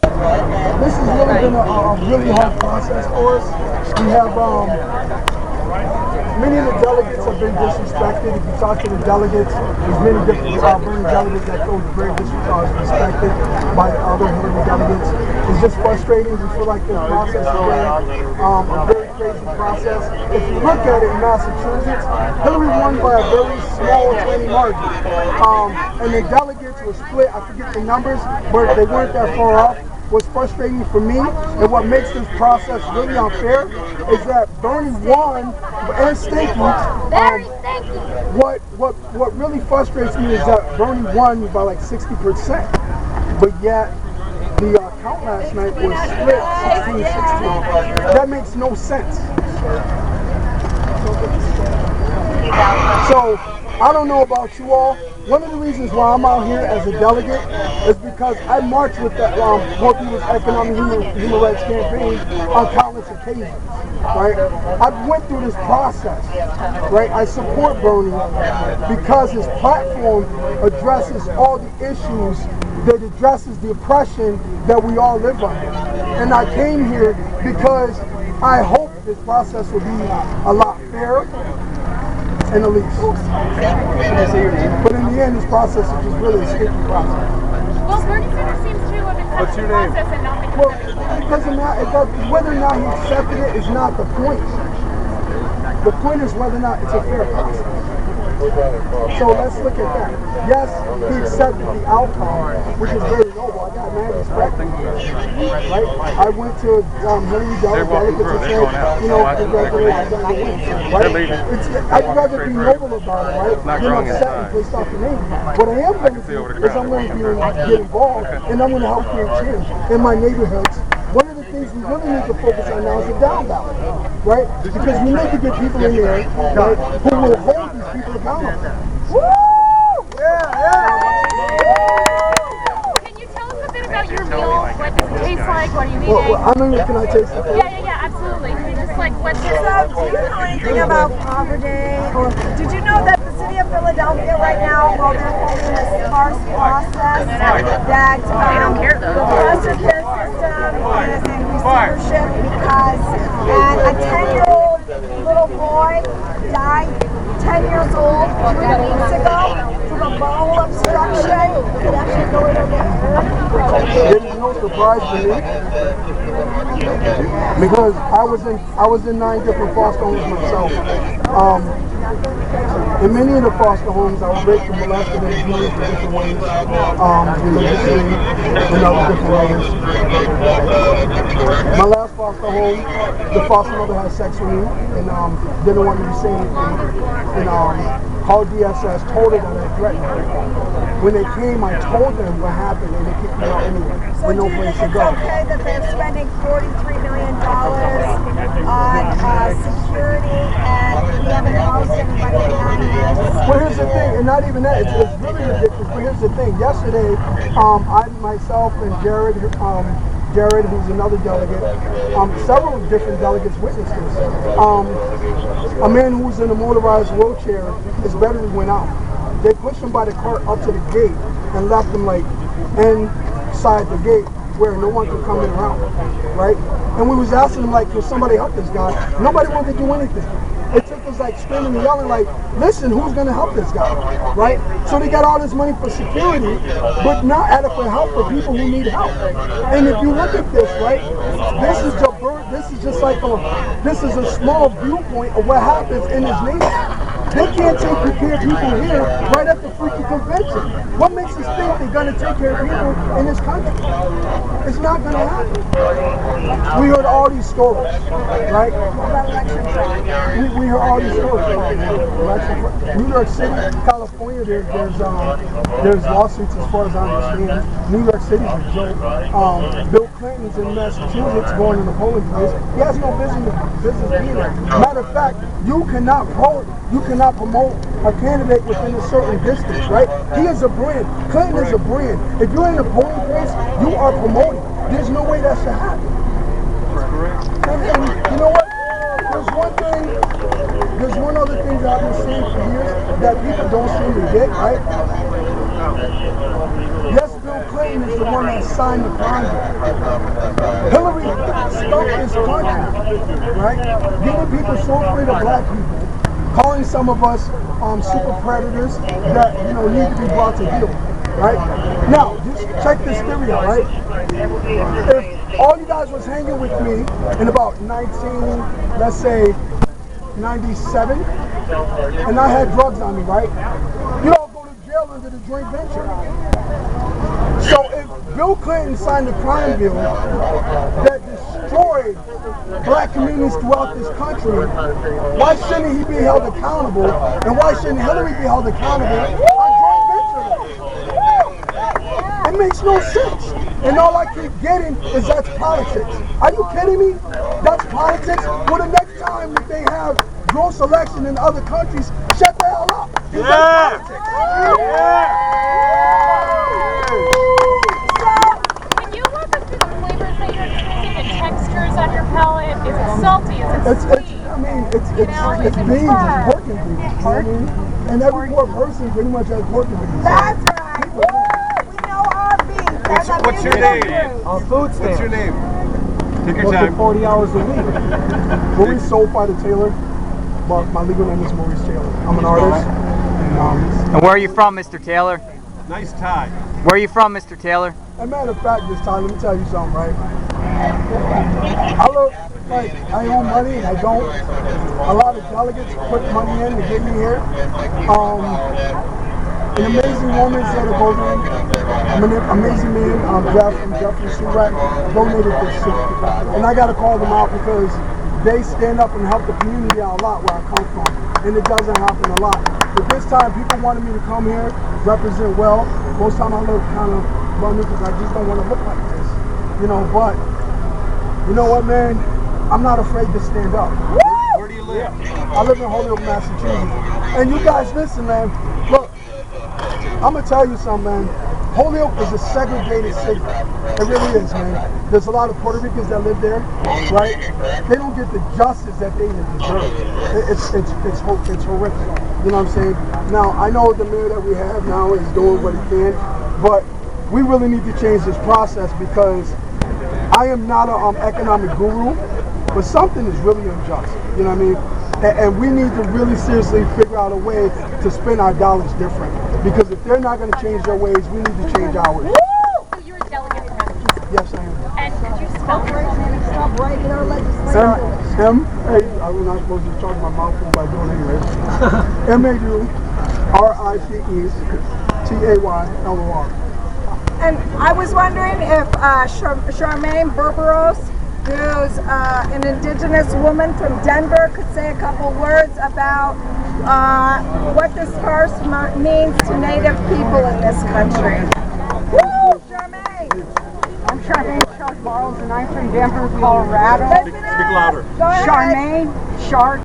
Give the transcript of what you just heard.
This has really been a really hard process for us. We have many of the delegates have been disrespected. If you talk to the delegates, there's many different Bernie delegates that feel very disrespected by the other Hillary delegates. It's just frustrating. We feel like the process has been a very crazy process. If you look at it in Massachusetts, Hillary won by a very small, tiny margin. And the delegates were split. I forget the numbers, but they weren't that far off. What's frustrating for me and what makes this process really unfair is that Bernie won and stinky. What really frustrates me is that Bernie won by like 60%, but yet the count last night was split 16-16. That makes no sense. So I don't know about you all. One of the reasons why I'm out here as a delegate is because I marched with the More People's Economic Human Rights Campaign on countless occasions, right? I went through this process, right? I support Bernie because his platform addresses all the issues that addresses the oppression that we all live under. And I came here because I hope this process will be a lot fairer and the least. But in the end, this process is just really a sticky process. Well, Bernie Sanders seems to have accepted the process and not well, it doesn't matter. Whether or not he accepted it is not the point. The point is whether or not it's a fair process. So let's look at that. Yes, he accepted the outcome, which is very noble. I got mad respect for him, right? I went to Hillary delegates and said, you know, congratulations on the win, right? I'd rather be noble about it, right? Than upset and pissed off the name. What I am going to do is I'm going to get involved and I'm going to help create change in my neighborhoods. One of the things we really need to focus on now is the down ballot, right? Because we need to get people in there, right, who will hold these people accountable. Woo! Yeah! Can you tell us a bit about your meal? What does it taste like? What are you eating? Well, I mean, can I taste it? Yeah, absolutely. Just like what's So, do you know anything about poverty? Or did you know that the city of Philadelphia right now, while they're holding this sparse process, that the foster care system is in receivership because a 10-year-old little boy died 10 years old 3 weeks ago from a bowel obstruction. Could actually go in and get hurt. It is no surprise to me because I was in 9 different foster homes myself. In many of the foster homes, I was raped and molested and abused in different ways, religiously and other different ways. My last foster home, the foster mother had sex with me and didn't want me to say anything. And called DSS, told her that I threatened her. When they came, I told them what happened and they kicked me out anyway. So with no place to go. It's okay that they're spending $43 million on security and we haven't housed anybody in 9 years? Well, here's the thing, and not even that, it's really ridiculous, but here's the thing. Yesterday, I, myself, and Jared, who's another delegate, several different delegates witnessed this. A man who was in a motorized wheelchair, his battery went out. They pushed him by the cart up to the gate and left him like inside the gate where no one could come in around, right? And we was asking him like, can somebody help this guy? Nobody wanted to do anything. It took us like screaming and yelling like, listen, who's gonna help this guy, right? So they got all this money for security, but not adequate help for people who need help. And if you look at this, right, this is just like this is a small viewpoint of what happens in this nation. They can't take care of people here right at the freaking convention. What makes us think they're going to take care of people in this country? It's not going to happen. We heard all these stories, right? We heard all these stories. New York City, California, there's lawsuits as far as I understand. New York City's a joke. Bill Clinton's in Massachusetts going to the polling place. He has no business being there. Matter of fact, you cannot promote a candidate within a certain distance, right? He is a brand. Clinton is a brand. If you're in a polling place, you are promoting. There's no way that should happen. And you know what? There's one other thing that I've been saying for years that people don't seem to get, right? Yes, Bill Clinton is the one that signed the contract. right? Getting people so afraid of black people, calling some of us super predators that need to be brought to heel, right? Now, just check this theory out, right? If all you guys was hanging with me in about 97, and I had drugs on me, right? You don't go to jail under the joint venture. So if Bill Clinton signed a crime bill that destroyed black communities throughout this country, why shouldn't he be held accountable? And why shouldn't Hillary be held accountable on joint venture? It makes no sense. And all I keep getting is that's politics. Are you kidding me? That's politics? Well, the next time that they have gross election in other countries, shut the hell up. Yeah. Can you walk us through the flavors that you're experiencing, the textures on your palate? Is it salty? Is it sweet? It's beans, it's pork and beans. You know what I mean? And every poor person pretty much has pork and beans. That's right. Woo! We know our beef. What's your name? On food stamps. What's your name? Take your Working time. 40 hours a week. Maurice Taylor. But my legal name is Maurice Taylor. I'm an artist. And where are you from, Mr. Taylor? Nice tie. Where are you from, Mr. Taylor? As a matter of fact, this time, let me tell you something, right? I look like I own money and I don't. A lot of delegates put money in to get me here. An amazing woman, Sanders Delegate, an amazing man, Jeff from Jeffrey Surat, donated this shit. And I gotta call them out because they stand up and help the community out a lot where I come from. And it doesn't happen a lot. But this time, people wanted me to come here, represent well. Most time I look kind of bummy because I just don't want to look like this. But you know what, man? I'm not afraid to stand up. Where do you live? I live in Holyoke, Massachusetts. And you guys listen, man. Look, I'm going to tell you something, man. Holyoke is a segregated city. It really is, man. There's a lot of Puerto Ricans that live there, right? They don't get the justice that they deserve. It's horrific. You know what I'm saying? Now, I know the mayor that we have now is doing what he can, but we really need to change this process because I am not an economic guru, but something is really unjust. You know what I mean? And we need to really seriously figure out a way to spend our dollars different. Because if they're not going to change their ways, we need to change ours. So you're a delegate from Massachusetts. Yes, I am. And could you spell your name? Stop breaking our legislation. I was not supposed to charge my mouth by doing it anyways. MAURICETAYLOR. And I was wondering if Charmaine Berberos, who's an indigenous woman from Denver, could say a couple words about what this sparse means to Native people in this country. Woo, Charmaine! I'm Charmaine Shark Barles, and I'm from Denver, Colorado. Listen Speak louder. Go ahead. Charmaine Shark